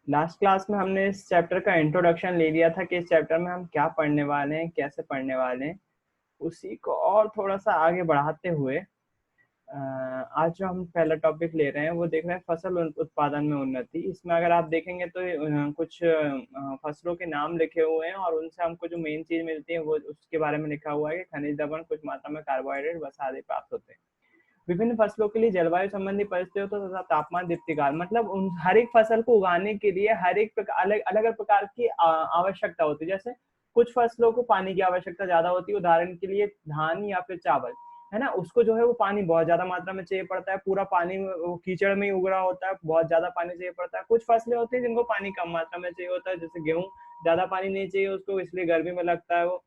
Last class में हमने इस चैप्टर का इंट्रोडक्शन ले लिया था कि इस चैप्टर में हम क्या पढ़ने वाले हैं, कैसे पढ़ने वाले हैं। उसी को और थोड़ा सा आगे बढ़ाते हुए आज जो हम पहला टॉपिक ले रहे हैं वो देख रहे हैं फसल उत्पादन में उन्नति। इसमें अगर आप देखेंगे तो कुछ फसलों के नाम लिखे हुए हैं और उनसे हमको जो मेन चीज मिलती है वो उसके बारे में लिखा हुआ है कि खनिज लवण, कुछ मात्रा में कार्बोहाइड्रेट, वसा आदि प्राप्त होते हैं। विभिन्न फसलों के लिए जलवायु संबंधी परिस्थितियों तो तथा तापमान दीप्तिकाल, मतलब उन हर एक फसल को उगाने के लिए हर एक प्रकार अलग अलग प्रकार की आवश्यकता होती है। जैसे कुछ फसलों को पानी की आवश्यकता ज्यादा होती है, उदाहरण के लिए धान या फिर चावल, है ना, उसको जो है वो पानी बहुत ज्यादा मात्रा में चाहिए पड़ता है, पूरा पानी वो कीचड़ में ही उग रहा होता है, बहुत ज्यादा पानी चाहिए पड़ता है। कुछ फसलें होती है जिनको पानी कम मात्रा में चाहिए होता है, जैसे गेहूं, ज्यादा पानी नहीं चाहिए उसको, इसलिए गर्मी में लगता है वो।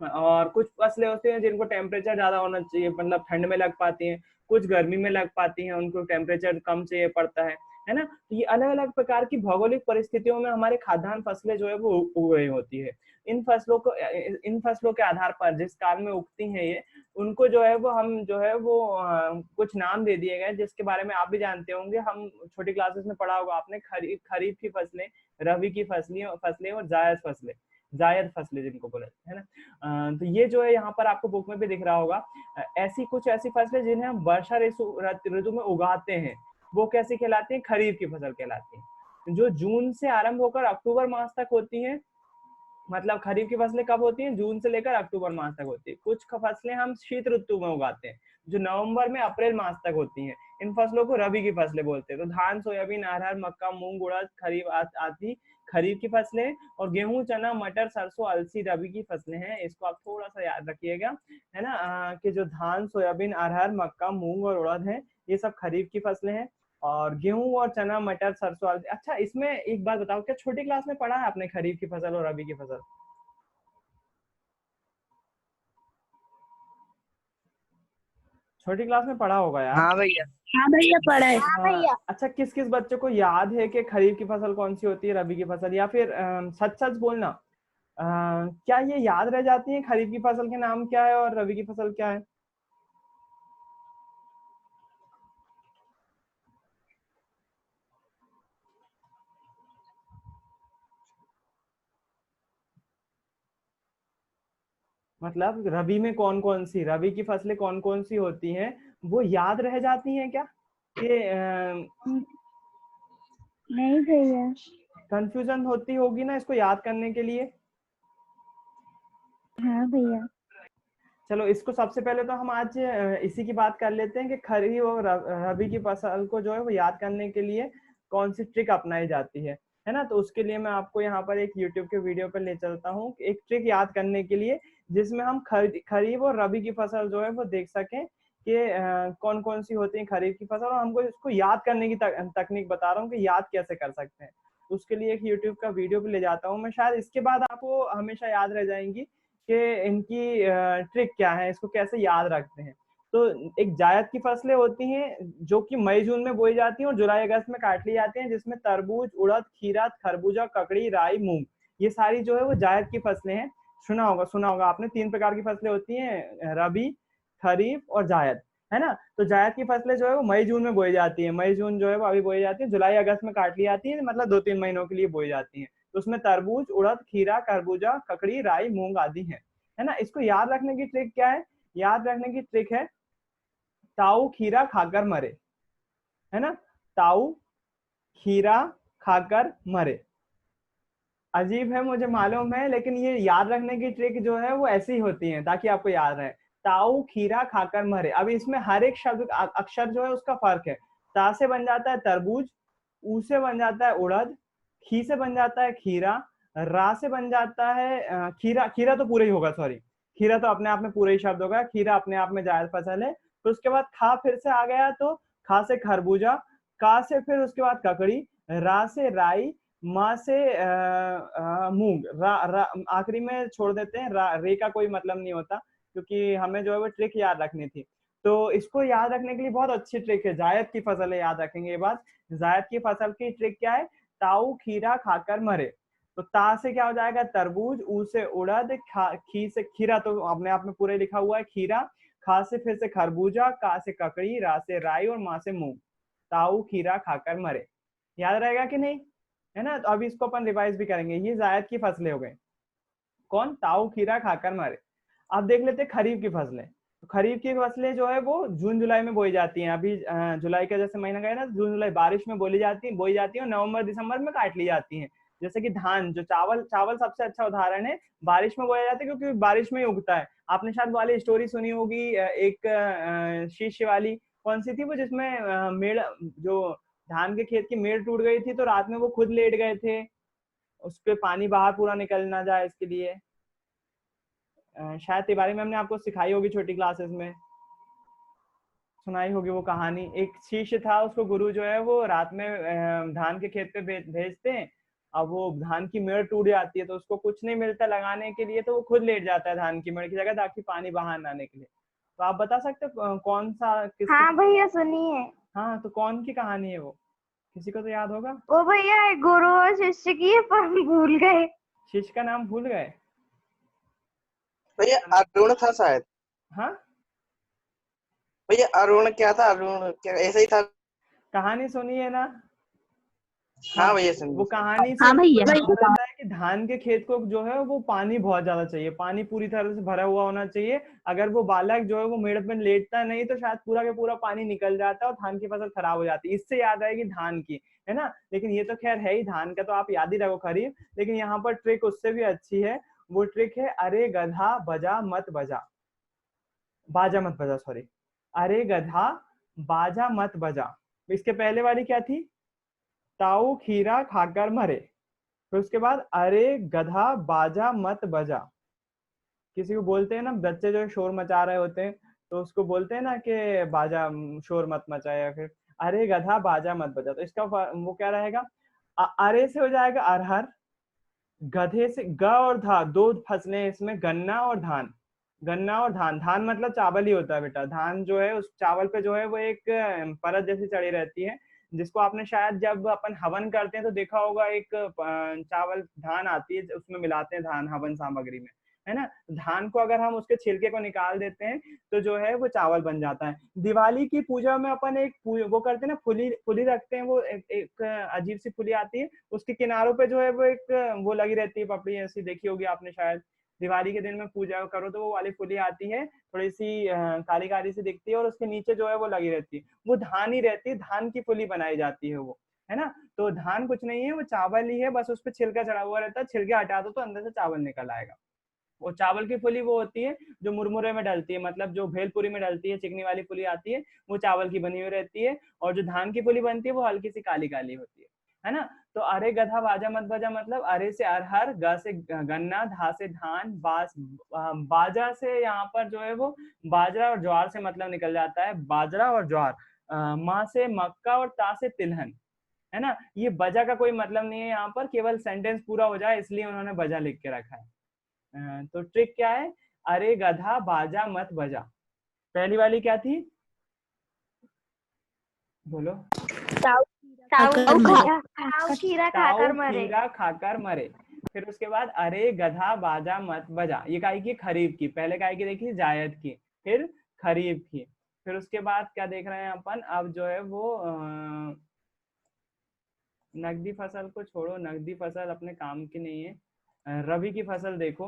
और कुछ फसलें होती हैं जिनको टेम्परेचर ज्यादा होना चाहिए, मतलब ठंड में लग पाती हैं, कुछ गर्मी में लग पाती हैं, उनको टेम्परेचर कम चाहिए पड़ता है ना। तो ये अलग अलग प्रकार की भौगोलिक परिस्थितियों में हमारे खाद्यान्न फसलें जो है वो उग रही होती है। इन फसलों के आधार पर जिस काल में उगती हैं ये, उनको जो है वो हम जो है वो कुछ नाम दे दिए गए जिसके बारे में आप भी जानते होंगे। हम छोटी क्लासेस में पढ़ा होगा आपने, खरीफ की फसलें, रबी की फसलें और जायद फसलें जिनको बोला है ना। तो ये जो है यहाँ पर आपको बुक में भी दिख रहा होगा। ऐसी फसलें जिन्हें हम वर्षा ऋतु में उगाते हैं वो कैसी कहलाती हैं? खरीफ की फसल कहलाती है, जो जून से आरंभ होकर अक्टूबर मास तक होती हैं। मतलब खरीफ की फसलें कब होती हैं? जून से लेकर अक्टूबर मास तक होती है। कुछ फसलें हम शीत ऋतु में उगाते हैं जो नवंबर में अप्रैल मास तक होती हैं। इन फसलों को रबी की फसलें बोलते हैं। तो धान, सोयाबीन, अरहर, मक्का, मूंग, उड़द, खरीफ आदि खरीफ की फसलें, और गेहूं, चना, मटर, सरसों, अलसी रबी की फसलें हैं। इसको आप थोड़ा सा याद रखिएगा, है ना, कि जो धान, सोयाबीन, अरहर, मक्का, मूंग और उड़द है ये सब खरीफ की फसलें हैं। और गेहूं और चना, मटर, सरसों, अलसी। अच्छा, इसमें एक बात बताओ, क्या छोटी क्लास में पढ़ा है आपने खरीफ की फसल और रबी की फसल? छोटी क्लास में पढ़ा होगा यार। हाँ भैया। हाँ भैया पढ़ा है। अच्छा, किस किस बच्चे को याद है कि खरीफ की फसल कौन सी होती है, रबी की फसल? या फिर सच सच बोलना, क्या ये याद रह जाती है खरीफ की फसल के नाम क्या है और रबी की फसल क्या है? मतलब रबी में कौन कौन सी, रबी की फसलें कौन कौन सी होती हैं, वो याद रह जाती हैं क्या? कि नहीं भैया। कंफ्यूजन होती होगी ना इसको याद करने के लिए। हाँ भैया। चलो, इसको सबसे पहले तो हम आज इसी की बात कर लेते हैं कि खरीफ और रबी की फसल को जो है वो याद करने के लिए कौन सी ट्रिक अपनाई जाती है ना। तो उसके लिए मैं आपको यहाँ पर एक यूट्यूब के वीडियो पर ले चलता हूँ, एक ट्रिक याद करने के लिए, जिसमें हम खरीफ और रबी की फसल जो है वो देख सकें कि कौन कौन सी होती है खरीफ की फसल, और हमको इसको याद करने की तकनीक बता रहा हूँ कि याद कैसे कर सकते हैं। उसके लिए एक यूट्यूब का वीडियो भी ले जाता हूँ मैं, शायद इसके बाद आपको हमेशा याद रह जाएंगी कि इनकी ट्रिक क्या है, इसको कैसे याद रखते हैं। तो एक जायद की फसलें होती हैं जो कि मई जून में बोई जाती हैं और जुलाई अगस्त में काट ली जाती हैं, जिसमें तरबूज, उड़द, खीरा, खरबूजा, ककड़ी, राई, मूंग, ये सारी जो है वो जायद की फसलें हैं। सुना होगा आपने, 3 प्रकार की फसलें होती हैं, रबी, खरीफ और जायद, है ना। तो जायद की फसलें जो है वो मई जून में बोई जाती है, मई जून जो है वो अभी बोई जाती है, जुलाई अगस्त में काट ली जाती है, मतलब 2-3 महीनों के लिए बोई जाती है। तो उसमें तरबूज, उड़द, खीरा, खरबूजा, ककड़ी, राई, मूंग आदि है ना। इसको याद रखने की ट्रिक क्या है? याद रखने की ट्रिक है ताऊ खीरा खाकर मरे, है ना। ताऊ खीरा खाकर मरे। अजीब है मुझे मालूम है, लेकिन ये याद रखने की ट्रिक जो है वो ऐसी होती है ताकि आपको याद रहे। ताऊ खीरा खाकर मरे। अब इसमें हर एक शब्द अक्षर जो है उसका फर्क है। ता से बन जाता है तरबूज, ऊ से बन जाता है उड़द, खी से बन जाता है खीरा, रा से बन जाता है खीरा। खीरा तो पूरा ही होगा, सॉरी, खीरा तो अपने आप में पूरा ही शब्द होगा, खीरा अपने आप में जायद फसल है। तो उसके बाद खा फिर से आ गया, तो खा से खरबूजा, का से फिर उसके बाद ककड़ी, रा से राई, माँ से मूंग, आखिरी में छोड़ देते हैं, रे का कोई मतलब नहीं होता, क्योंकि हमें जो है वो ट्रिक याद रखनी थी। तो इसको याद रखने के लिए बहुत अच्छी ट्रिक है, जायद की फसल है, याद रखेंगे ये बात। जायद की फसल की ट्रिक क्या है? ताऊ खीरा खाकर मरे। तो ता से क्या हो जाएगा? तरबूज, ऊ से उड़द, खी से खीरा, तो अपने आप में पूरे लिखा हुआ है खीरा, खा से फिर से खरबूजा, का से ककड़ी, रा से राई और माँ से मूंग। ताऊ खीरा खाकर मरे। याद रहेगा कि नहीं? है ना। तो अभी इसको अपन रिवाइज भी करेंगे। ये जायद की फसलें हो गई। कौन? ताऊ खीरा खाकर मरे। अब देख लेते हैं खरीफ की फसलें। तो खरीफ की फसलें जो है वो जून जुलाई में बोई जाती हैं। अभी जुलाई का जैसे महीना गया ना, जून जुलाई बारिश में बोई जाती है और नवंबर दिसंबर में काट ली जाती हैं। जैसे कि धान, जो चावल चावल सबसे अच्छा उदाहरण है। बारिश में बोया जाता है क्योंकि बारिश में ही उगता है। आपने शायद वाली स्टोरी सुनी होगी, एक शिष्य वाली। कौन सी थी वो, जिसमें मेड़, जो धान के खेत की मेड़ टूट गई थी तो रात में वो खुद लेट गए थे, उस पे पानी बाहर पूरा निकल ना जाए इसके लिए। शायद तिवारी मैम ने आपको सिखाई होगी छोटी क्लासेस में, सुनाई होगी वो कहानी। एक शिष्य था, उसको गुरु जो है वो रात में धान के खेत पे भेजते हैं। अब वो धान की मेड़ टूट जाती है तो उसको कुछ नहीं मिलता लगाने के लिए, तो वो खुद लेट जाता है धान की मेड़ की जगह, ताकि पानी बाहर ना आने के लिए। तो आप बता सकते हो कौन सा, किसकी? हाँ भैया सुनिए। हाँ, तो कौन की कहानी है वो? किसी को तो याद होगा। वो भैया गुरु और शिष्य की है, पर हम भूल गए। शिष्य का नाम भूल गए? भैया अरुण था शायद। हाँ, भैया अरुण क्या था, अरुण क्या ऐसा ही था। कहानी सुनी है ना। हाँ भैया वो सुनिए। कहानी से हाँ भैया। पता रहता है कि धान के खेत को जो है वो पानी बहुत ज्यादा चाहिए, पानी पूरी तरह से भरा हुआ होना चाहिए। अगर वो बालक जो है वो मेड़ पे लेटता नहीं तो शायद पूरा का पूरा पानी निकल जाता है और धान की फसल खराब हो जाती है। इससे याद आएगी धान की, है ना। लेकिन ये तो खैर है ही, धान का तो आप याद ही रखो खरीफ। लेकिन यहाँ पर ट्रिक उससे भी अच्छी है। वो ट्रिक है, अरे गधा बजा मत बजा, बाजा मत बजा, सॉरी। अरे गधा बाजा मत बजा। इसके पहले वाली क्या थी? ताऊ खीरा खाकर मरे। फिर उसके बाद अरे गधा बाजा मत बजा। किसी को बोलते हैं ना, बच्चे जो शोर मचा रहे होते हैं तो उसको बोलते हैं ना कि बाजा, शोर मत मचा, या फिर अरे गधा बाजा मत बजा। तो इसका वो क्या रहेगा? अरे से हो जाएगा अरहर, गधे से ग और धा, दो फसलें हैं इसमें, गन्ना और धान। गन्ना और धान, धान मतलब चावल ही होता है बेटा। धान जो है उस चावल पे जो है वो एक परत जैसी चढ़ी रहती है, जिसको आपने शायद जब अपन हवन करते हैं तो देखा होगा, एक चावल धान आती है, उसमें मिलाते हैं धान हवन सामग्री में, है ना। धान को अगर हम उसके छिलके को निकाल देते हैं तो जो है वो चावल बन जाता है। दिवाली की पूजा में अपन एक वो करते हैं ना, फुली फुली रखते हैं। वो एक अजीब सी फुली आती है, उसके किनारों पे जो है वो एक वो लगी रहती है, पपड़ी ऐसी, देखी होगी आपने शायद। दिवाली के दिन में पूजा करो तो वो वाली फुली आती है, थोड़ी सी काली काली सी दिखती है, और उसके नीचे जो है वो लगी रहती है, वो धान ही रहती है। धान की फुली बनाई जाती है वो, है ना। तो धान कुछ नहीं है, वो चावल ही है, बस उस पर छिलका चढ़ा हुआ रहता है। छिलके हटा दो तो अंदर से चावल निकल आएगा। वो चावल की फुली वो होती है जो मुरमुरे में डलती है, मतलब जो भेलपुरी में डलती है, चिकनी वाली फुली आती है, वो चावल की बनी हुई रहती है। और जो धान की फुली बनती है वो हल्की सी काली काली होती है ना। तो अरे गधा बाजा मत बजा मतलब अरे से अरहर, ग से गन्ना, धा से धान, बाजा से यहाँ पर जो है वो बाजरा और ज्वार से मतलब निकल जाता है, बाजरा और ज्वार। माँ से मक्का और ता से तिलहन, है ना। ये बजा का कोई मतलब नहीं है यहाँ पर, केवल सेंटेंस पूरा हो जाए इसलिए उन्होंने बजा लिख के रखा है। तो ट्रिक क्या है? अरे गधा बाजा मत बजा। पहली वाली क्या थी, बोलो? ताऊ खीरा खाकर मरे। खीरा खाकर मरे। फिर उसके बाद अरे गधा बाजा मत बजा, ये काय की? खरीफ की। पहले काय की देखी? जायद की। फिर खरीफ की। फिर उसके बाद क्या देख रहे हैं अपन? अब जो है वो नकदी फसल को छोड़ो, नकदी फसल अपने काम की नहीं है। रबी की फसल देखो।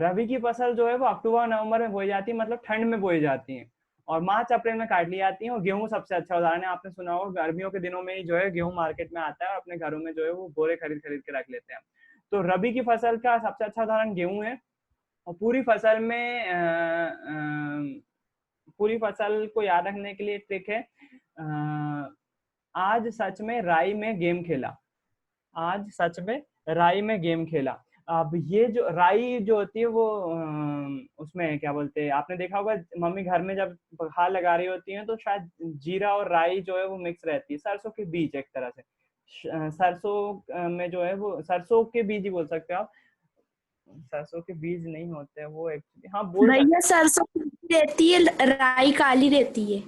रबी की फसल जो है वो अक्टूबर नवंबर में बोई जाती है, मतलब ठंड में बोई जाती है, और मार्च अप्रैल में काट ली जाती है। और गेहूं सबसे अच्छा उदाहरण है, आपने सुना होगा गर्मियों के दिनों में ही जो है गेहूं मार्केट में आता है और अपने घरों में जो है वो बोरे खरीद खरीद के रख लेते हैं। तो रबी की फसल का सबसे अच्छा उदाहरण गेहूं है। और पूरी फसल में पूरी फसल को याद रखने के लिए ट्रिक है, आज सच में राई में गेम खेला। आज सच में राई में गेम खेला। अब ये जो राई जो होती है वो उसमें क्या बोलते हैं, आपने देखा होगा मम्मी घर में जब हाल लगा रही होती है तो शायद जीरा और राई जो है वो मिक्स रहती है, सरसों के बीज एक तरह से। सरसों में जो है वो सरसों के बीज ही बोल सकते हो आप। सरसों के बीज नहीं होते हैं वो एक्चुअली, हाँ बोल सकते भैया सरसों रहती है, राई काली रहती है।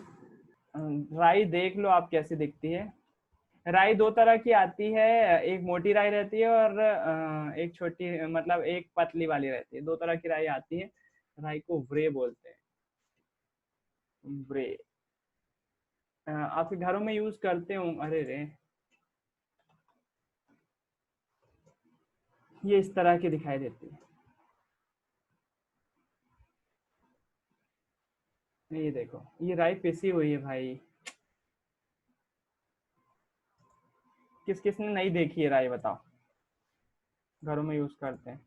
राई देख लो आप कैसी दिखती है। राई दो तरह की आती है, एक मोटी राई रहती है और एक छोटी, मतलब एक पतली वाली रहती है। दो तरह की राई आती है। राई को व्रे बोलते हैं, व्रे। आपके घरों में यूज करते हो? अरे रे, ये इस तरह की दिखाई देती है। ये देखो, ये राई पिसी हुई है भाई। किस किसने नहीं देखी है राई, बताओ, घरों में यूज करते हैं।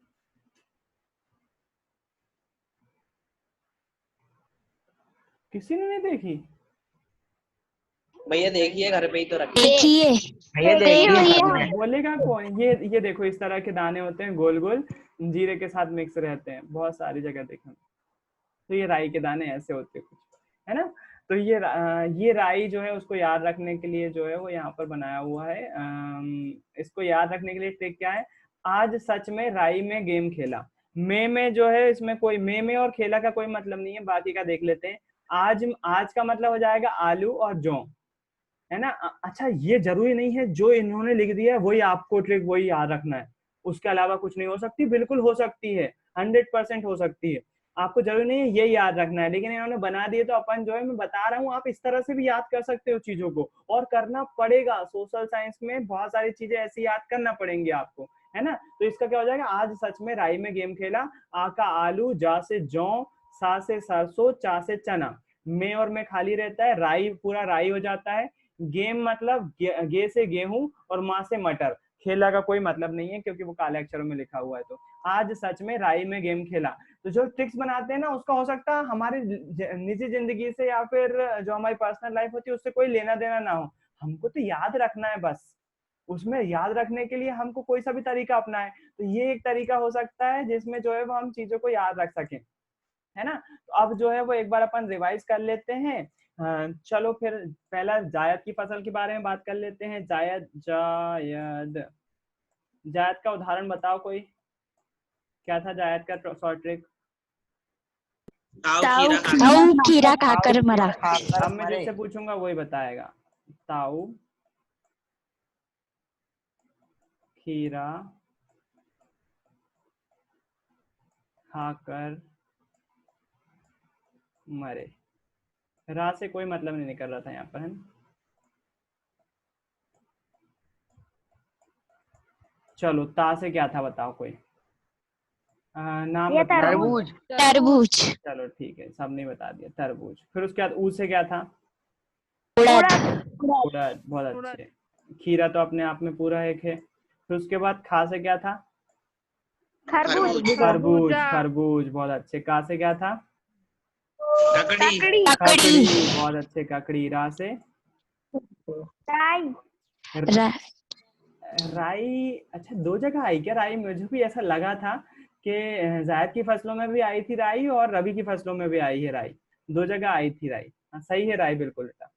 किसी ने नहीं देखी? भैया देखिए, घर पे ही तो रखी देखिए भैया, देखिए बोलेगा कौन? ये देखो, इस तरह के दाने होते हैं, गोल गोल, जीरे के साथ मिक्स रहते हैं, बहुत सारी जगह देखे। तो ये राई के दाने ऐसे होते हैं कुछ, है ना। तो ये राई जो है उसको याद रखने के लिए जो है वो यहाँ पर बनाया हुआ है। इसको याद रखने के लिए ट्रिक क्या है? आज सच में राई में गेम खेला। में जो है इसमें कोई में और खेला का कोई मतलब नहीं है, बाकी का देख लेते हैं। आज का मतलब हो जाएगा आलू और जौ, है ना। अच्छा, ये जरूरी नहीं है जो इन्होंने लिख दिया है वही आपको ट्रिक वही याद रखना है, उसके अलावा कुछ नहीं हो सकती। बिल्कुल हो सकती है, 100% हो सकती है। आपको जरूरी नहीं है ये याद रखना है, लेकिन इन्होंने बना दिए तो अपन जो है, मैं बता रहा हूँ, आप इस तरह से भी याद कर सकते हो चीजों को, और करना पड़ेगा। सोशल साइंस में बहुत सारी चीजें ऐसी याद करना पड़ेंगी आपको, है ना। तो इसका क्या हो जाएगा? आज सच में राई में गेम खेला। आ का आलू, जा से जौ, सा से सरसों, चा से चना, में और में खाली रहता है, राई पूरा राई हो जाता है। गेम मतलब गे से गेहूं और माँ से मटर। खेला का कोई मतलब नहीं है क्योंकि वो काले अक्षरों में लिखा हुआ है। तो आज सच में राई में गेम खेला। तो जो ट्रिक्स बनाते हैं ना, उसका हो सकता है हमारी निजी जिंदगी से या फिर जो हमारी पर्सनल लाइफ होती है उससे कोई लेना देना ना हो, हमको तो याद रखना है बस। उसमें याद रखने के लिए हमको कोई सा भी तरीका अपनाए, तो ये एक तरीका हो सकता है जिसमें जो है वो हम चीजों को याद रख सकें, है ना। तो अब जो है वो एक बार अपन रिवाइज कर लेते हैं। चलो फिर पहला जायद की फसल के बारे में बात कर लेते हैं। जायद जायद जायद का उदाहरण बताओ कोई, क्या था जायद का शॉर्ट ट्रिक? ताऊ खीरा खाकर मरा। अब मैं जिससे पूछूंगा वही बताएगा। ताऊ खीरा खाकर मरे। रा से कोई मतलब नहीं निकल रहा था यहाँ पर, है ना। चलो ता से क्या था बताओ कोई, नाम ये बताओ। तरबूज। तरबूज। चलो ठीक है, सबने बता दिया तरबूज। फिर उसके बाद ऊ से क्या था? उड़द। उड़द, बहुत अच्छे। खीरा तो अपने आप में पूरा एक है। फिर उसके बाद खा से क्या था? खरबूज। खरबूज, खरबूज, बहुत अच्छे। का से क्या था? ककड़ी। ककड़ी, बहुत अच्छे। ककड़ी। रा से? राई। राई। अच्छा, दो जगह आई क्या राई? मुझे भी ऐसा लगा था कि जायद की फसलों में भी आई थी राई और रबी की फसलों में भी आई है राई, दो जगह आई थी राई। हाँ, सही है राई, बिल्कुल बेटा।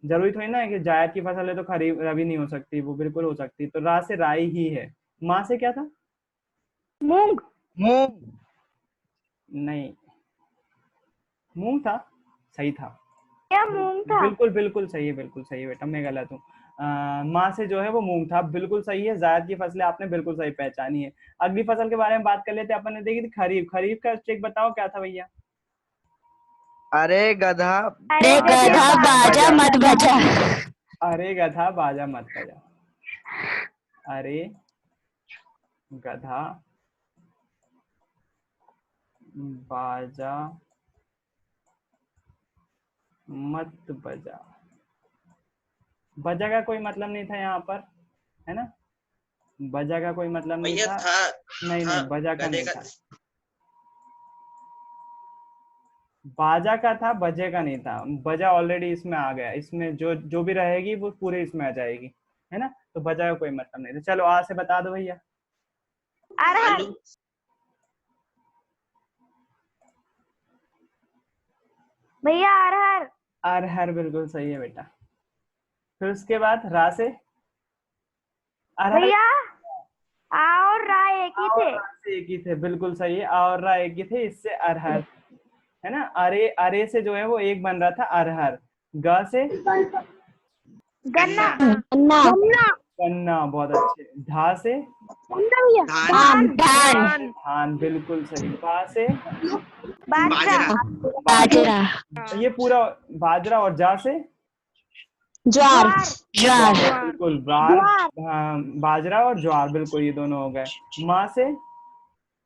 जरूरी थोड़ी ना है कि जायद की फसल है तो खरीफ रबी नहीं हो सकती, वो बिल्कुल हो सकती। तो रा से राई ही है। माँ से क्या था? मूंग। नहीं, मूंग था, सही था। क्या मूंग था? बिल्कुल बिल्कुल सही है, बिल्कुल सही है बेटा, मैं गलत हूँ। माँ से जो है वो मूंग था, बिल्कुल सही है। जायद की फसलें आपने बिल्कुल सही पहचानी है। अगली फसल के बारे में बात कर लेते हैं। अपन ने देखी थी खरीफ। खरीफ का ट्रिक बताओ क्या था भैया? अरे गधा बाजा मत बजा। अरे गधा बाजा मत बजा। अरे गधा बाजा मत बजा। बजा का कोई मतलब नहीं था यहाँ पर, है ना। बजा का कोई मतलब नहीं था। नहीं नहीं, बजा का नहीं था। बाजा का था, बजे का नहीं था। बजा ऑलरेडी इसमें आ गया, इसमें जो जो भी रहेगी वो पूरे इसमें आ जाएगी, है ना। तो बजा का कोई मतलब नहीं था। चलो आ से बता दो भैया। अरहर। भैया अरहर। अरहर, बिल्कुल सही है बेटा। फिर उसके बाद रा से? अरहर। भैया आ और रा एक ही थे। एक ही थे, बिल्कुल सही है। आ और रा एक ही थे, इससे अरहर, है ना। अरे अरे से जो है वो एक बन रहा था अरहर। ग से? गन्ना। गन्ना। गन्ना, बहुत अच्छे। धा से? धान। धान, बिल्कुल सही। बा से? बाजरा। बाजरा। ये पूरा बाजरा। और जा से? ज्वार ज्वार बिल्कुल, बाजरा और ज्वार, बिल्कुल ये दोनों हो गए। माँ से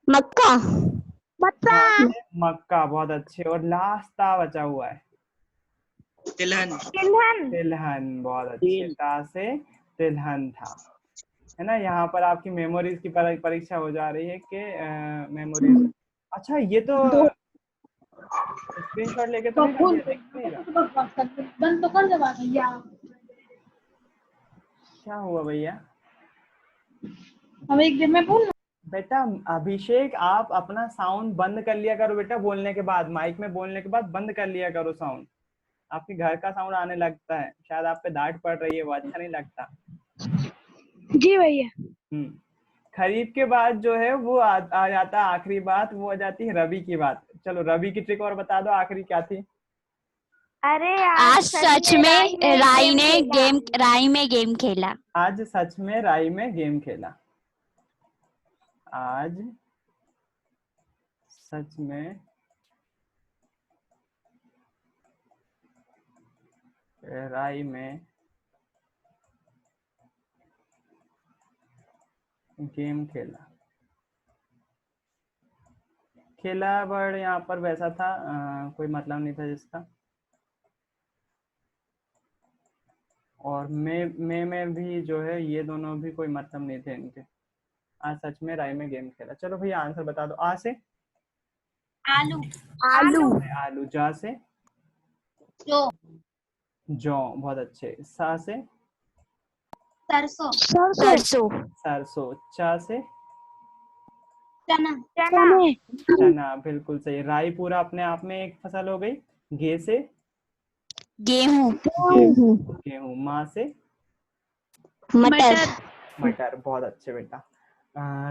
मक्का माँ से मक्का, बहुत अच्छे। और लास्ट ता बचा हुआ है, तिलहन। तिलहन, बहुत अच्छे। ता से तिलहन था, है ना। यहाँ पर आपकी मेमोरीज की परीक्षा हो जा रही है कि मेमोरीज। अच्छा, ये तो स्क्रीनशॉट लेके तो नहीं रख दिया, देखिएगा बंद तो कर दे भैया। क्या हुआ भैया। अब एक दिन में बोल बेटा अभिषेक, आप अपना साउंड बंद कर लिया करो बेटा, बोलने के बाद माइक में बोलने के बाद बंद कर लिया करो साउंड। आपके घर का साउंड आने लगता है, शायद आप पे डांट पड़ रही है, वो अच्छा नहीं लगता। जी भैया। खरीफ के बाद जो है वो आ जाता है आखिरी बात, वो आ जाती है रबी की बात। चलो रबी की ट्रिक और बता दो, आखिरी क्या थी। अरे आज सच में राई में गेम खेला। आज सच में राई में गेम खेला। आज सच में राई में गेम खेला। खेला वर्ड यहाँ पर वैसा था, कोई मतलब नहीं था जिसका। और में भी जो है ये दोनों भी कोई मतलब नहीं थे इनके। आज सच में राई में गेम खेला। चलो भैया आंसर बता दो। आ से आलू आलू। जा से जौ, बहुत अच्छे। सा से सरसों सरसों। चा से चना चना, बिल्कुल सही। राई पूरा अपने आप में एक फसल हो गई। गे से गेहूं गेहूं। माँ से मटर मटर, बहुत अच्छे बेटा।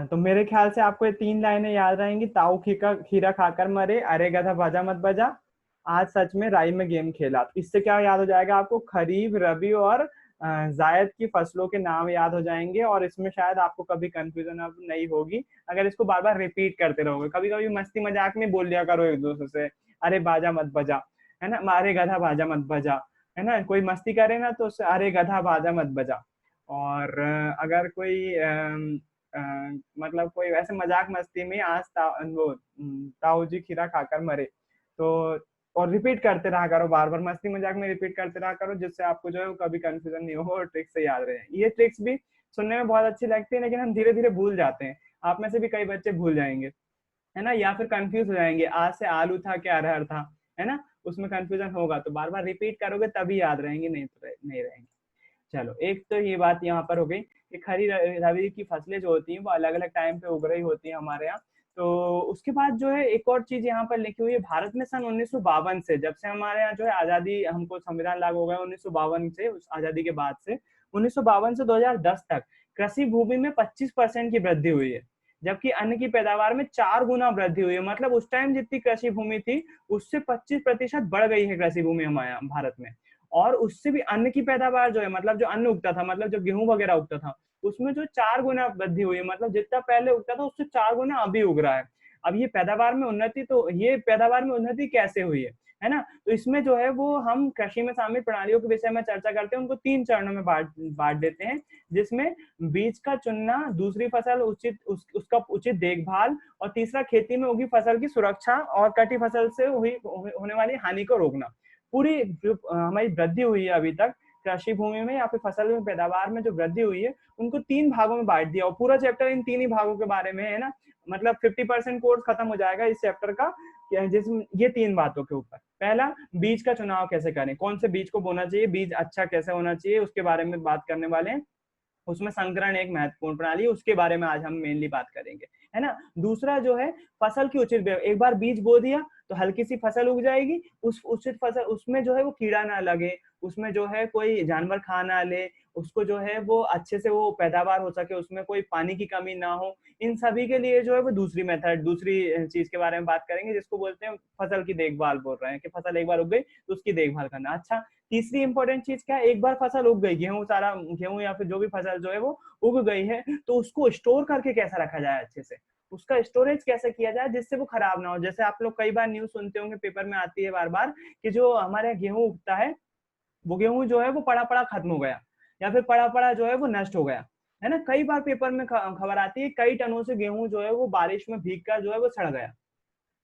तो मेरे ख्याल से आपको ये 3 लाइनें याद रहेंगी। ताऊ खीरा खाकर मरे, अरे गधा बाजा मत बजा, आज सच में राई में गेम खेला। तो इससे क्या याद हो जाएगा आपको, खरीफ, रबी और जायद की फसलों के नाम याद हो जाएंगे। और इसमें शायद आपको कभी कंफ्यूजन अब नहीं होगी अगर इसको बार बार रिपीट करते रहोगे। कभी कभी मस्ती मजाक में बोल लिया करो एक दूसरे से, अरे बाजा मत बजा, है ना, अरे गधा बाजा मत बजा, है ना। कोई मस्ती करे ना तो उससे अरे गधा बाजा मत बजा। और अगर कोई मतलब कोई ऐसे मजाक मस्ती में आज ताऊ जी खीरा खाकर मरे, तो और रिपीट करते रहा करो, बार बार मस्ती मजाक में रिपीट करते रहा करो, जिससे आपको जो है कभी कंफ्यूजन नहीं हो और ट्रिक्स से याद रहे। ये ट्रिक्स भी सुनने में बहुत अच्छी लगती है, लेकिन हम धीरे धीरे भूल जाते हैं। आप में से भी कई बच्चे भूल जाएंगे, है ना, या फिर कंफ्यूज हो जाएंगे, आज से आलू था क्या अरहर था, है ना, उसमें कंफ्यूजन होगा। तो बार बार रिपीट करोगे तभी याद रहेंगे, नहीं तो नहीं रहेंगे। चलो, एक तो ये बात यहाँ पर हो गई कि खरीफ रबी की फसलें जो होती हैं वो अलग अलग टाइम पे उग रही होती है हमारे यहाँ। तो उसके बाद जो है एक और चीज यहाँ पर लिखी हुई है, भारत में सन 1952 से, जब से हमारे यहाँ जो है आजादी, हमको संविधान लागू हो गया 1952 से, उस आजादी के बाद से 1952 से 2010 तक कृषि भूमि में 25% की वृद्धि हुई है, जबकि अन्न की पैदावार में 4 गुना वृद्धि हुई है। मतलब उस टाइम जितनी कृषि भूमि थी उससे 25% बढ़ गई है कृषि भूमि हमारे यहाँ भारत में। और उससे भी अन्न की पैदावार जो है, मतलब जो अन्न उगता था, मतलब जो गेहूं वगैरह उगता था, उसमें जो 4 गुना वृद्धि हुई है। मतलब जितना पहले उगता था उससे 4 गुना अभी उग रहा है। अब ये पैदावार में उन्नति, तो ये पैदावार में उन्नति कैसे हुई है ना। तो इसमें जो है वो हम कृषि में शामिल प्रणालियों के विषय में चर्चा करते हैं, उनको 3 चरणों में बांट देते हैं, जिसमें बीज का चुनना, दूसरी फसल उसका उचित देखभाल, और तीसरा खेती में उगी फसल की सुरक्षा और कटी फसल से होने वाली हानि को रोकना। पूरी जो हमारी वृद्धि हुई है अभी तक कृषि भूमि में या फिर फसल में पैदावार में जो वृद्धि हुई है, उनको 3 भागों में बांट दिया, और पूरा चैप्टर इन 3 ही भागों के बारे में है ना। मतलब 50% कोर्स खत्म हो जाएगा इस चैप्टर का, जिसमें ये 3 बातों के ऊपर। पहला, बीज का चुनाव कैसे करें, कौन से बीज को बोना चाहिए, बीज अच्छा कैसे होना चाहिए, उसके बारे में बात करने वाले हैं। उसमें संकरण एक महत्वपूर्ण प्रणाली है, उसके बारे में आज हम मेनली बात करेंगे, है ना। दूसरा जो है फसल की उचित, एक बार बीज बो दिया तो हल्की सी फसल उग जाएगी, उस उचित फसल, उसमें जो है वो कीड़ा ना लगे, उसमें जो है कोई जानवर खा ना ले, उसको जो है वो अच्छे से वो पैदावार हो सके, उसमें कोई पानी की कमी ना हो। इन सभी के लिए जो है वो दूसरी मेथड, दूसरी चीज के बारे में बात करेंगे, जिसको बोलते हैं फसल की देखभाल। बोल रहे हैं कि फसल एक बार उग गई तो उसकी देखभाल करना। अच्छा, तीसरी इंपॉर्टेंट चीज क्या है, एक बार फसल उग गई, गेहूं या फिर जो भी फसल जो है वो उग गई है, तो उसको स्टोर करके कैसा रखा जाए, अच्छे से उसका स्टोरेज कैसे किया जाए जिससे वो खराब ना हो। जैसे आप लोग कई बार न्यूज सुनते होंगे, पेपर में आती है बार बार, कि जो हमारे गेहूं उगता है वो गेहूं जो है वो पड़ा पड़ा खत्म हो गया, या फिर पड़ा पड़ा जो है वो नष्ट हो गया, है ना। कई बार पेपर में खबर आती है कई टनों से गेहूं जो है वो बारिश में भीग कर जो है वो सड़ गया,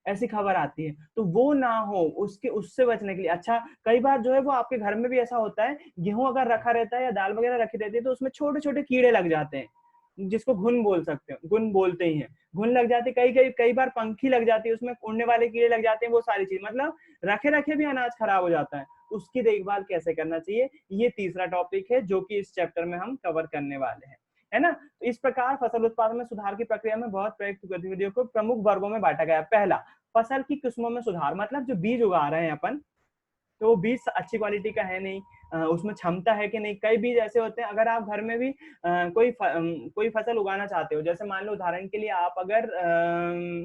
ऐसी खबर आती है। तो वो ना हो, उसके उससे बचने के लिए अच्छा, कई बार जो है वो आपके घर में भी ऐसा होता है, गेहूं अगर रखा रहता है या दाल वगैरह रखी रहती है तो उसमें छोटे छोटे कीड़े लग जाते हैं, जिसको घुन बोल सकते हैं, घुन बोलते ही हैं, घुन लग जाती है, कई बार पंखी लग जाती है, उसमें उड़ने वाले कीड़े लग जाते हैं, वो सारी चीज, मतलब रखे रखे भी अनाज खराब हो जाता है। उसकी देखभाल कैसे करना चाहिए, ये तीसरा टॉपिक है जो कि इस चैप्टर में हम कवर करने वाले हैं, है ना। तो इस प्रकार फसल उत्पादन में सुधार की प्रक्रिया में बहुत प्रयुक्त गतिविधियों को प्रमुख वर्गों में बांटा गया। पहला, फसल की किस्मों में सुधार, मतलब जो बीज उगा रहे हैं अपन, तो वो बीज अच्छी क्वालिटी का है नहीं, उसमें क्षमता है कि नहीं। कई बीज ऐसे होते हैं, अगर आप घर में भी कोई फसल उगाना चाहते हो, जैसे मान लो उदाहरण के लिए आप अगर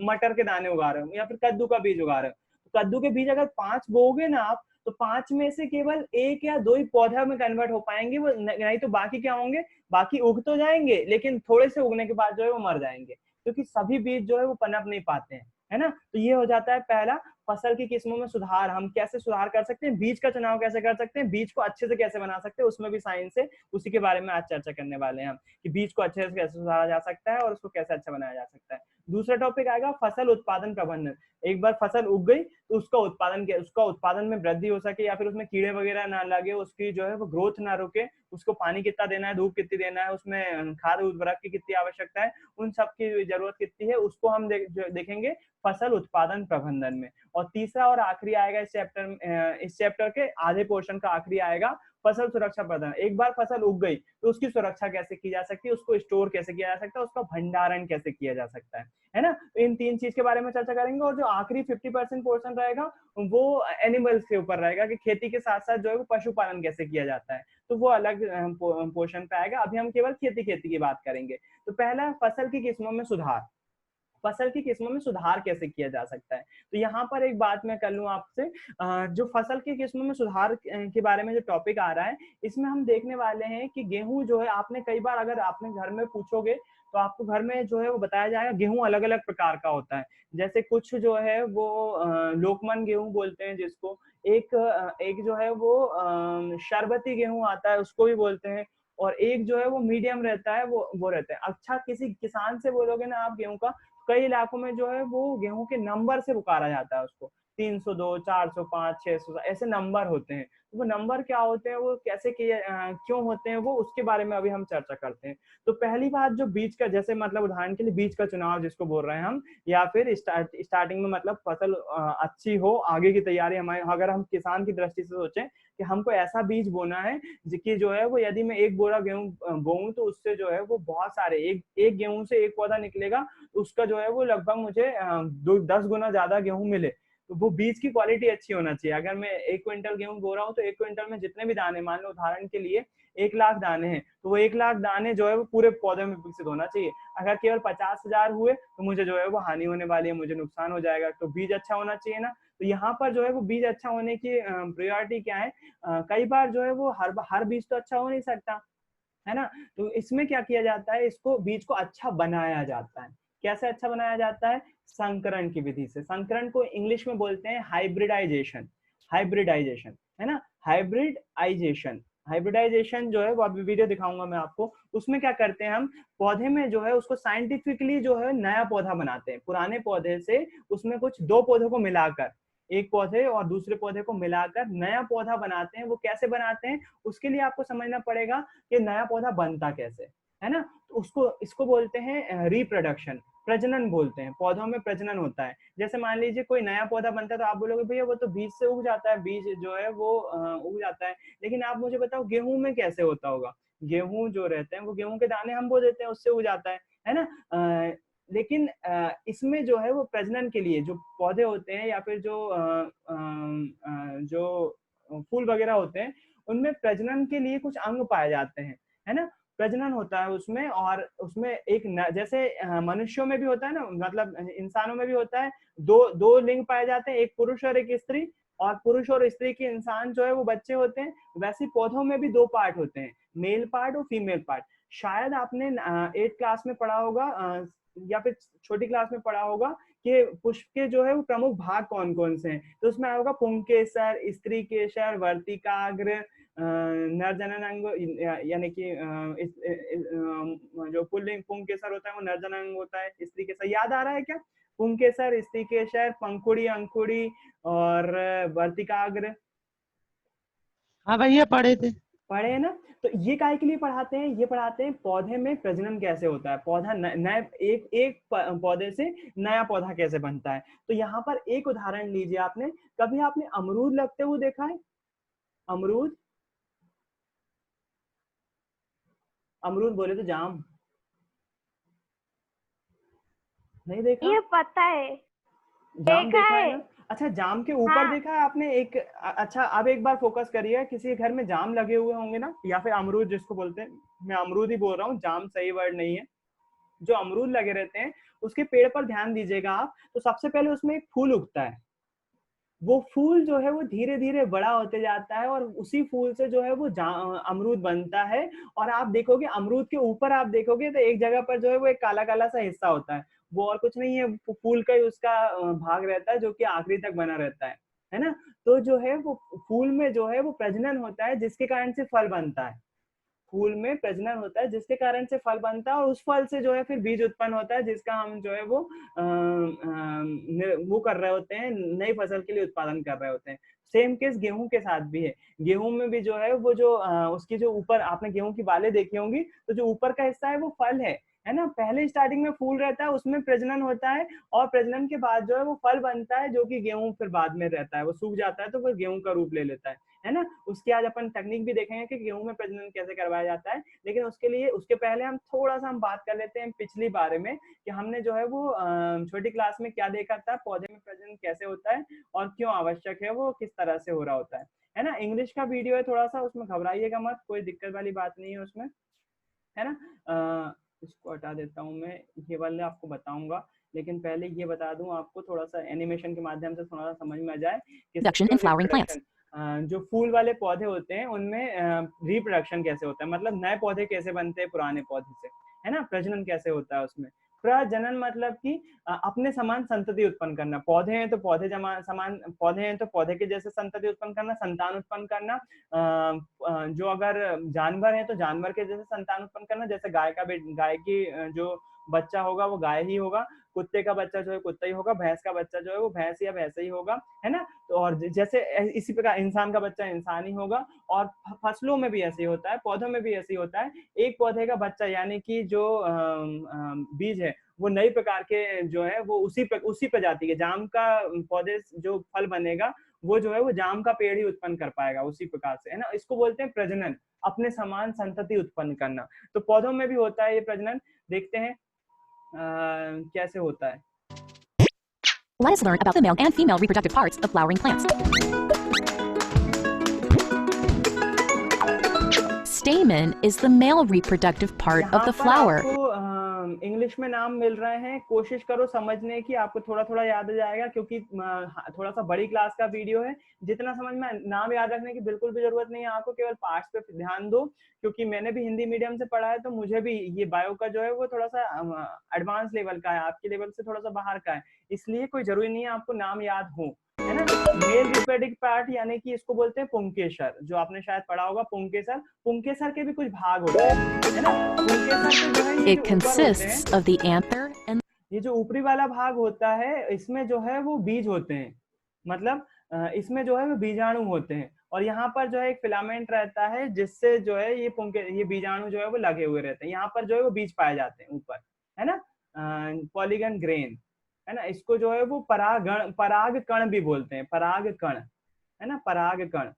मटर के दाने उगा रहे हो या फिर कद्दू का बीज उगा रहे हो, तो कद्दू के बीज अगर 5 बोओगे ना आप, तो 5 में से केवल 1 या 2 ही पौधा में कन्वर्ट हो पाएंगे, वो नहीं तो बाकी क्या होंगे, बाकी उग तो जाएंगे लेकिन थोड़े से उगने के बाद जो है वो मर जाएंगे, क्योंकि सभी बीज जो है वो पनप नहीं पाते हैं, है ना। तो ये हो जाता है पहला, फसल की किस्मों में सुधार। हम कैसे सुधार कर सकते हैं, बीज का चुनाव कैसे कर सकते हैं, बीज को अच्छे से कैसे बना सकते हैं, उसमें भी साइंस है, उसी के बारे में आज चर्चा करने वाले हैं हम, कि बीज को अच्छे से कैसे सुधारा जा सकता है और उसको कैसे अच्छा बनाया जा सकता है। दूसरा टॉपिक आएगा फसल उत्पादन प्रबंधन। एक बार फसल उग गई तो उसका उत्पादन में वृद्धि हो सके, या फिर उसमें कीड़े वगैरह ना लगे, उसकी जो है वो ग्रोथ ना रुके, उसको पानी कितना देना है, धूप कितनी देना है, उसमें खाद उर्वरक की कितनी आवश्यकता है, उन सब की जरूरत कितनी है, उसको हम देखेंगे फसल उत्पादन प्रबंधन में। और तीसरा और आखिरी आएगा इस चैप्टर के आधे पोर्शन का आखिरी आएगा, फसल सुरक्षा प्रबंधन। एक बार फसल उग गई तो उसकी सुरक्षा कैसे की जा सकती है, उसको स्टोर कैसे किया जा सकता है, उसका भंडारण कैसे किया जा सकता है ना। तो इन 3 चीज के बारे में चर्चा करेंगे। और जो आखिरी 50% पोर्शन रहेगा वो एनिमल्स के ऊपर रहेगा, कि खेती के साथ साथ जो है वो पशुपालन कैसे किया जाता है, तो वो अलग पोर्शन पे आएगा। अभी हम केवल खेती की बात करेंगे। तो पहला, फसल की किस्मों में सुधार। फसल की किस्मों में सुधार कैसे किया जा सकता है, तो यहाँ पर एक बात मैं कर लूं आपसे, जो फसल की किस्मों में सुधार के बारे में जो टॉपिक आ रहा है, इसमें हम देखने वाले हैं कि गेहूं जो है, आपने कई बार अगर आपने घर में पूछोगे तो आपको घर में जो है वो बताया जाएगा, गेहूं अलग अलग प्रकार का होता है। जैसे कुछ जो है वो लोकमन गेहूं बोलते हैं जिसको, एक जो है वो शरबती गेहूं आता है, उसको भी बोलते हैं, और एक जो है वो मीडियम रहता है, वो रहता है। अच्छा, किसी किसान से बोलोगे ना आप गेहूं का, कई इलाकों में जो है वो गेहूं के नंबर से पुकारा जाता है उसको, 302, 405, 600 ऐसे नंबर होते हैं। वो नंबर क्या होते हैं, वो कैसे किए, क्यों होते हैं, वो उसके बारे में अभी हम चर्चा करते हैं। तो पहली बात, जो बीज का, जैसे मतलब उदाहरण के लिए बीज का चुनाव जिसको बोल रहे हैं हम, या फिर स्टार्टिंग में मतलब फसल अच्छी हो, आगे की तैयारी हमारे, अगर हम किसान की दृष्टि से सोचें कि हमको ऐसा बीज बोना है कि जो है वो, यदि मैं 1 बोरा गेहूं बोऊं तो उससे जो है वो बहुत सारे, एक गेहूं से 1 पौधा निकलेगा, उसका जो है वो लगभग मुझे 10 गुना ज्यादा गेहूं मिले। तो वो बीज की क्वालिटी अच्छी होना चाहिए। अगर मैं 1 क्विंटल गेहूं बो रहा हूँ तो 1 क्विंटल में जितने भी दाने, मान लो उदाहरण के लिए 1 लाख दाने हैं, तो वो 1 लाख दाने जो है वो पूरे पौधे में विकसित होना चाहिए। अगर केवल 50,000 हुए तो मुझे जो है वो हानि होने वाली है, मुझे नुकसान हो जाएगा। तो बीज अच्छा होना चाहिए ना। तो यहाँ पर जो है वो बीज अच्छा होने की प्रायोरिटी क्या है, कई बार जो है वो हर बीज तो अच्छा हो नहीं सकता, है ना। तो इसमें क्या किया जाता है, इसको बीज को अच्छा बनाया जाता है। कैसे अच्छा बनाया जाता है, संकरण की विधि से। संकरण को इंग्लिश में बोलते हैं हाइब्रिडाइजेशन। हाइब्रिडाइजेशन, है ना, हाइब्रिडाइजेशन। हाइब्रिडाइजेशन जो है वो अभी वीडियो दिखाऊंगा मैं आपको। उसमें क्या करते हैं हम, पौधे में जो है उसको साइंटिफिकली जो है नया पौधा बनाते हैं, पुराने पौधे से उसमें कुछ 2 पौधों को मिलाकर, एक पौधे और दूसरे पौधे को मिलाकर नया पौधा बनाते हैं। वो कैसे बनाते हैं, उसके लिए आपको समझना पड़ेगा कि नया पौधा बनता कैसे, है ना। तो इसको बोलते हैं रिप्रोडक्शन, प्रजनन बोलते हैं। पौधों में प्रजनन होता है। जैसे मान लीजिए कोई नया पौधा बनता है तो आप बोलोगे भैया वो तो बीज से उग जाता है, बीज जो है वो उग जाता है। लेकिन आप मुझे बताओ गेहूं में कैसे होता होगा। गेहूं जो रहते हैं वो गेहूं के दाने हम बो देते हैं, उससे उग जाता है ना। लेकिन इसमें जो है वो प्रजनन के लिए जो पौधे होते हैं, या फिर जो फूल वगैरह होते हैं, उनमें प्रजनन के लिए कुछ अंग पाए जाते हैं, है ना। प्रजनन होता है उसमें, और उसमें जैसे मनुष्यों में भी होता है ना, मतलब इंसानों में भी होता है, दो लिंग पाए जाते हैं, एक पुरुष और एक स्त्री, और पुरुष और स्त्री के इंसान जो है वो बच्चे होते हैं। वैसे पौधों में भी 2 पार्ट होते हैं, मेल पार्ट और फीमेल पार्ट। शायद आपने 8th क्लास में पढ़ा होगा, या फिर छोटी क्लास में पढ़ा होगा कि पुष्प के जो है वो प्रमुख भाग कौन कौन से हैं। तो उसमें होगा पुंकेसर, स्त्री केसर, वर्तिकाग्र, नर जननांग यानी कि जो पुल्लिंग पुंकेसर होता है वो नर जननांग होता है। स्त्री केसर याद आ रहा है क्या? पुंकेसर, स्त्री केसर, पंखुड़ी, अंकुड़ी और वर्तिकाग्र। हाँ भैया पढ़े थे। पढ़े हैं ना? तो ये काय के लिए पढ़ाते हैं? ये पढ़ाते हैं पौधे में प्रजनन कैसे होता है, पौधा नए एक पौधे से नया पौधा कैसे बनता है। तो यहाँ पर एक उदाहरण लीजिए आपने, कभी आपने अमरूद लगते हुए देखा है? अमरूद, अमरूद बोले तो जाम, नहीं देखा? ये पता है, जाम देखा देखा है है। ना? अच्छा, जाम के ऊपर हाँ। देखा है आपने एक अच्छा अब एक बार फोकस करिए, किसी के घर में जाम लगे हुए होंगे ना, या फिर अमरूद जिसको बोलते हैं, मैं अमरूद ही बोल रहा हूँ, जाम सही वर्ड नहीं है। जो अमरूद लगे रहते हैं उसके पेड़ पर ध्यान दीजिएगा आप, तो सबसे पहले उसमें एक फूल उगता है। वो फूल जो है वो धीरे धीरे बड़ा होते जाता है और उसी फूल से जो है वो अमरूद बनता है। और आप देखोगे अमरूद के ऊपर आप देखोगे तो एक जगह पर जो है वो एक काला काला सा हिस्सा होता है, वो और कुछ नहीं है, फूल का ही उसका भाग रहता है जो कि आखिरी तक बना रहता है ना? तो जो है वो फूल में जो है वो प्रजनन होता है जिसके कारण से फल बनता है। फूल में प्रजनन होता है जिसके कारण से फल बनता है और उस फल से जो है फिर बीज उत्पन्न होता है जिसका हम जो है वो कर रहे होते हैं, नई फसल के लिए उत्पादन कर रहे होते हैं। सेम केस गेहूं के साथ भी है। गेहूं में भी जो है वो जो उसकी जो ऊपर आपने गेहूं की बालें देखी होंगी, तो जो ऊपर का हिस्सा है वो फल है ना? पहले स्टार्टिंग में फूल रहता है, उसमें प्रजनन होता है और प्रजनन के बाद जो है वो फल बनता है जो कि गेहूं फिर बाद में रहता है, वो सूख जाता है तो वो गेहूं का रूप ले लेता है ना? उसकी आज अपन टेक्निक भी देखेंगे कि गेहूं में प्रजनन कैसे करवाया जाता है, लेकिन उसके लिए उसके पहले हम थोड़ा सा हम बात कर लेते हैं पिछली बारे में कि हमने जो है वो छोटी क्लास में क्या देखा था, पौधे में प्रजनन कैसे होता है और क्यों आवश्यक है, वो किस तरह से हो रहा होता है ना? इंग्लिश का वीडियो है थोड़ा सा, उसमें घबराइएगा मत, कोई दिक्कत वाली बात नहीं है उसमें, है ना? इसको हटा देता हूँ मैं, ये वाले आपको बताऊंगा, लेकिन पहले ये बता दूं आपको थोड़ा सा एनिमेशन के माध्यम से थोड़ा सा समझ में आ जाए कि जो फूल वाले पौधे होते हैं उनमें रिप्रोडक्शन कैसे होता है, मतलब नए पौधे कैसे बनते हैं पुराने पौधे से, है ना? प्रजनन कैसे होता है उसमें। प्रजनन मतलब कि अपने समान संतति उत्पन्न करना। पौधे हैं तो पौधे समान पौधे हैं तो पौधे के जैसे संतति उत्पन्न करना, संतान उत्पन्न करना। जो अगर जानवर है तो जानवर के जैसे संतान उत्पन्न करना, जैसे गाय की जो बच्चा होगा वो गाय ही होगा, कुत्ते का बच्चा जो है कुत्ता ही होगा, भैंस का बच्चा जो है वो भैंस या भैंसा ही होगा, है ना? तो और जैसे इसी प्रकार इंसान का बच्चा इंसान ही होगा। और फसलों में भी ऐसे ही होता है, पौधों में भी ऐसे ही होता है। एक पौधे का बच्चा यानी कि जो बीज है वो नई प्रकार के जो है वो उसी प्रजाति के जाम का पौधे जो फल बनेगा वो जो है वो जाम का पेड़ ही उत्पन्न कर पाएगा उसी प्रकार से, है ना? इसको बोलते हैं प्रजनन, अपने समान संतति उत्पन्न करना। तो पौधों में भी होता है ये प्रजनन, देखते हैं कैसे होता है। Let us learn about the male and female reproductive parts of flowering plants. Stamen is the male reproductive part of the flower. English में नाम मिल रहे हैं, कोशिश करो समझने की, आपको थोड़ा थोड़ा याद आ जाएगा क्योंकि थोड़ा सा बड़ी क्लास का वीडियो है। जितना समझ में, नाम याद रखने की बिल्कुल भी जरूरत नहीं है आपको, केवल पार्ट्स पे ध्यान दो, क्योंकि मैंने भी हिंदी मीडियम से पढ़ा है तो मुझे भी ये बायो का जो है वो थोड़ा सा एडवांस लेवल का है, आपके लेवल से थोड़ा सा बाहर का है, इसलिए कोई जरूरी नहीं है आपको नाम याद हो, है ना? मेल रिप्रोडक्टिव पार्ट यानी कि इसको बोलते हैं पुंकेसर, जो आपने शायद पढ़ा होगा पुंकेसर। पुंकेसर के भी कुछ भाग होते हैं, है ना? पुंकेसर के जो है It consists of the anther and ये जो ऊपरी वाला भाग होता है इसमें जो है वो बीज होते हैं, मतलब इसमें जो है वो बीजाणु होते हैं और यहाँ पर जो है एक फिलामेंट रहता है जिससे जो है ये बीजाणु जो है वो लगे हुए रहते हैं, यहाँ पर जो है वो बीज पाए जाते हैं ऊपर, है ना? पॉलीगन ग्रेन, है ना? इसको जो है वो पराग कण भी बोलते हैं, पराग कण, है ना? पराग कण।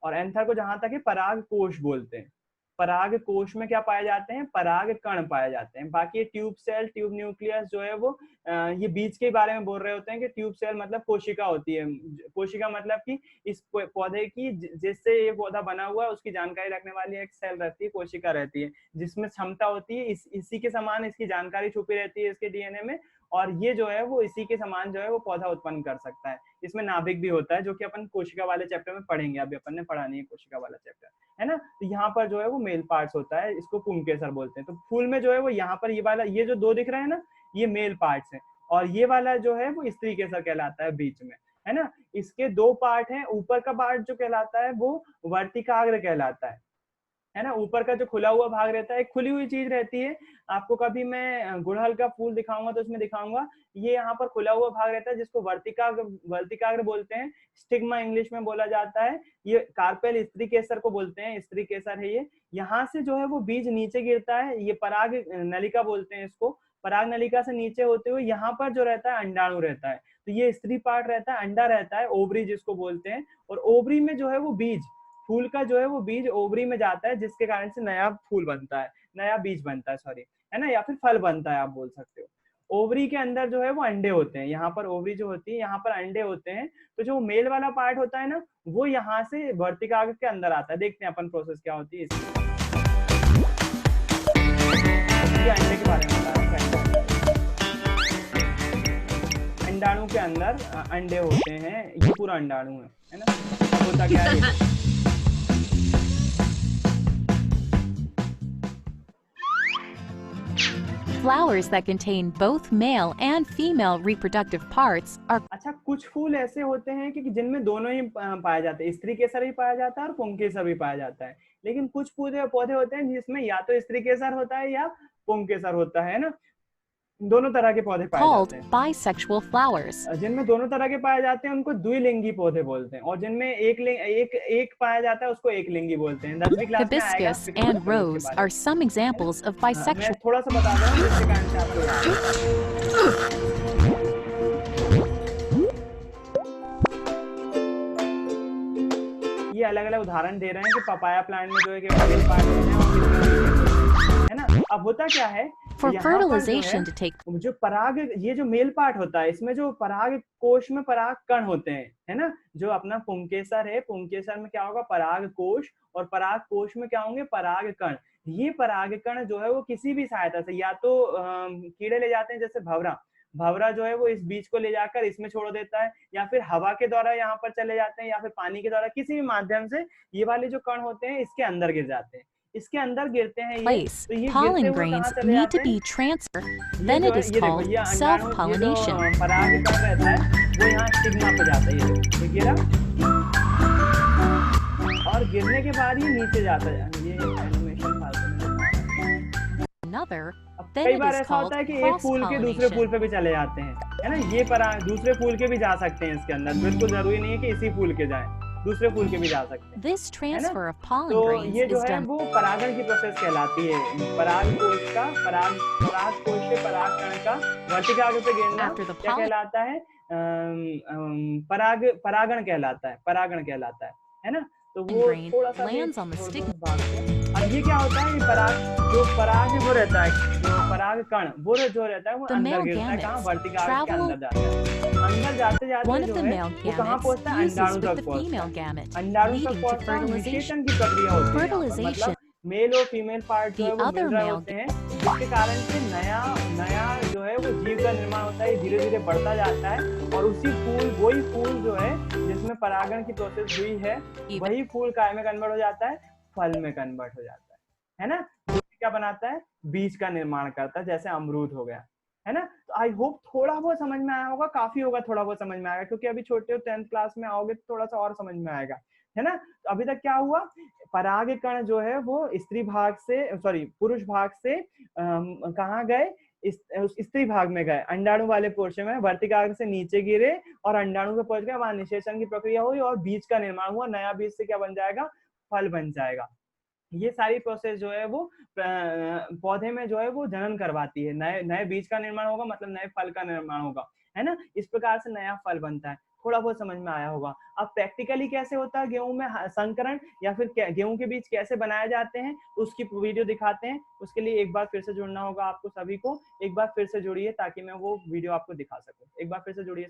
और एंथर को जहां तक है पराग कोश बोलते हैं। पराग कोश में क्या पाए जाते हैं? पराग कण पाए जाते हैं। बाकी ट्यूब सेल, ट्यूब न्यूक्लियस जो है वो ये बीज के बारे में बोल रहे होते हैं कि ट्यूब सेल मतलब कोशिका होती है। कोशिका मतलब कि इस पौधे की जिससे ये पौधा बना हुआ है उसकी जानकारी रखने वाली एक सेल रहती है, कोशिका रहती है, जिसमें क्षमता होती है इसी के समान इसकी जानकारी छुपी रहती है इसके डीएनए में, और ये जो है वो इसी के समान जो है वो पौधा उत्पन्न कर सकता है। इसमें नाभिक भी होता है जो कि अपन कोशिका वाले चैप्टर में पढ़ेंगे, अभी अपन ने पढ़ा नहीं है कोशिका वाला चैप्टर, है ना? तो यहाँ पर जो है वो मेल पार्ट्स होता है, इसको पुंकेसर बोलते हैं। तो फूल में जो है वो यहाँ पर ये वाला, ये जो दो दिख रहे हैं ना, ये मेल पार्ट्स हैं, और ये वाला जो है वो स्त्री केसर कहलाता है बीच में। है ना। इसके दो पार्ट हैं, ऊपर का पार्ट जो कहलाता है वो वर्तिकाग्र कहलाता है ना। ऊपर का जो खुला हुआ भाग रहता है, एक खुली हुई चीज रहती है। आपको कभी मैं गुड़हल का फूल दिखाऊंगा तो उसमें दिखाऊंगा, ये यहाँ पर खुला हुआ भाग रहता है जिसको वर्तिकाग्र बोलते हैं, स्टिग्मा इंग्लिश में बोला जाता है। ये कार्पेल स्त्री केसर को बोलते हैं, स्त्री केसर है ये। यहाँ से जो है वो बीज नीचे गिरता है, ये पराग नलिका बोलते हैं इसको। पराग नलिका से नीचे होते हुए यहाँ पर जो रहता है अंडाणु रहता है, तो ये स्त्री पार्ट रहता है, अंडा रहता है, ओवरी जिसको बोलते हैं। और ओवरी में जो है वो बीज, फूल का जो है वो बीज ओवरी में जाता है, जिसके कारण से नया फूल बनता है, नया बीज बनता है, सॉरी, है ना, या फिर फल बनता है आप बोल सकते हो। ओवरी के अंदर जो है वो अंडे होते हैं, यहाँ पर ओवरी जो होती है यहाँ पर अंडे होते हैं। तो जो मेल वाला पार्ट होता है ना, वो यहाँ से वर्तिकाग्र के अंदर आता है। देखते हैं अपन प्रोसेस क्या होती है इसकी। अंडे के बारे में बता रहा हूं। अंडाणु के अंदर अंडे होते हैं, ये पूरा अंडाणु है ना। होता क्या है, Flowers that contain both male and female reproductive parts are अच्छा, कुछ फूल ऐसे होते हैं कि जिनमें दोनों ही पाया जाते हैं, स्त्री केसर भी पाया जाता है और पुंकेसर भी पाया जाता है। लेकिन कुछ पौधे होते हैं जिसमें या तो स्त्री केसर होता है या पुंकेसर होता है ना, दोनों तरह के पौधे पाए called जाते हैं। bisexual flowers. जिनमें दोनों तरह के पाए जाते हैं उनको द्विलिंगी पौधे बोलते हैं, और जिनमें एक पाया जाता है उसको एक लिंगी बोलते हैं। 10वीं क्लास में आएगा। Hibiscus and rose are some examples of मैं bisexual. थोड़ा सा बता रहा हूँ जिसके कारण से आपको याद है। ये अलग अलग उदाहरण दे रहे हैं कि पपाया प्लांट में जो है कि मेल पार्ट है ना। अब होता क्या है, For यहाँ पर fertilization to take जो पराग, ये जो मेल पार्ट होता है इसमें जो पराग कोश में पराग कण होते हैं, है ना। जो अपना पुंकेसर है, पुंकेसर में क्या होगा, पराग कोश, और पराग कोश में क्या होंगे, पराग कण। ये पराग कण जो है वो किसी भी सहायता से, या तो कीड़े ले जाते हैं, जैसे भवरा जो है वो इस बीज को ले जाकर इसमें छोड़ देता है, या फिर हवा के द्वारा यहाँ पर चले जाते हैं, या फिर पानी के द्वारा, किसी भी माध्यम से ये वाले जो कण होते हैं इसके अंदर गिर जाते हैं, इसके अंदर गिरते हैं ये। place. तो ये Pollen गिरते हुए grains कहाँ चले need to जाते be हैं, transferred. ये Then जो it है, is ये देखो, called ये अंडाणु, self-pollination. ये जो पराग कण रहता है वो यहाँ स्टिग्मा पे जाता है, ये गिरा, और गिरने के बाद ये नीचे जाता है। ये एनिमेशन Another, अब then कई it बार is ऐसा called होता है कि एक फूल के दूसरे फूल cross-pollination. पे भी चले जाते हैं, है ना। ये पराग दूसरे फूल के भी जा सकते हैं इसके अंदर, बिल्कुल जरूरी नहीं है कि इसी फूल के जाएं, दूसरे फूल के भी जा सकते हैं। This transfer of pollen तो grains ये जो is है done वो परागण की प्रोसेस कहलाती है। पराग कोश का पराग कोश से पराग कण का वर्तिकाग्र पे गिरना after the क्या pollen. कहलाता है, परागण कहलाता है, परागण कहलाता है ना। तो वो Grain थोड़ा सा lands on the छोड़ दो stigma. भाग को। अब ये क्या होता है, पराग वो रहता है, जो पराग कण वो जो रहता है वो The अंदर male गिरता है, कहाँ, gametes वर्तिकाग्र के travel- अंदर जाता है। अंदर जाते जाते One of जो the है male वो कहाँ gametes पहुंचता है, fuses अंडाणु with तक the पहुंचता female है। gamete, अंडाणु तक leading to पहुंचता है, fertilization. विशेषण की प्रक्रिया होती है यहाँ पर। Fertilization. मतलब मेल और फीमेल पार्ट जो The है वो मिल other रहे male होते हैं, जिसके कारण से नया जो है वो जीव का निर्माण होता है, धीरे धीरे बढ़ता जाता है, और वही फूल जो है जिसमें परागण की प्रोसेस हुई है, वही फूल काय में कन्वर्ट हो जाता है, फल में कन्वर्ट हो जाता है ना। तो क्या बनाता है, बीज का निर्माण करता है, जैसे अमरूद हो गया, है ना। तो आई होप थोड़ा बहुत समझ में आया होगा, काफी होगा, थोड़ा बहुत समझ में आएगा, क्योंकि अभी छोटे हो 10th क्लास में आओगे तो थोड़ा सा और समझ में आएगा, है ना। तो अभी तक क्या हुआ, पराग कण जो है वो पुरुष भाग से कहाँ गए, स्त्री भाग में गए, अंडाणु वाले पोर्शन में, वर्तिकाग्र से नीचे गिरे और अंडाणु पे पहुंच गए, वहां निषेचन की प्रक्रिया हुई और बीज का निर्माण हुआ, नया बीज से क्या बन जाएगा, फल बन जाएगा। ये सारी प्रोसेस जो है वो पौधे में जो है वो जनन करवाती है, नए बीज का निर्माण होगा, मतलब नए फल का निर्माण होगा, है ना। इस प्रकार से नया फल बनता है। थोड़ा बहुत समझ में आया होगा। अब प्रैक्टिकली कैसे होता है गेहूं में संकरण, या फिर गेहूं के बीज कैसे बनाए जाते हैं, उसकी वीडियो दिखाते हैं। उसके लिए एक बार फिर से जुड़ना होगा आपको सभी को, एक बार फिर से जुड़िए ताकि मैं वो वीडियो आपको दिखा सकूं। एक बार फिर से जुड़िए।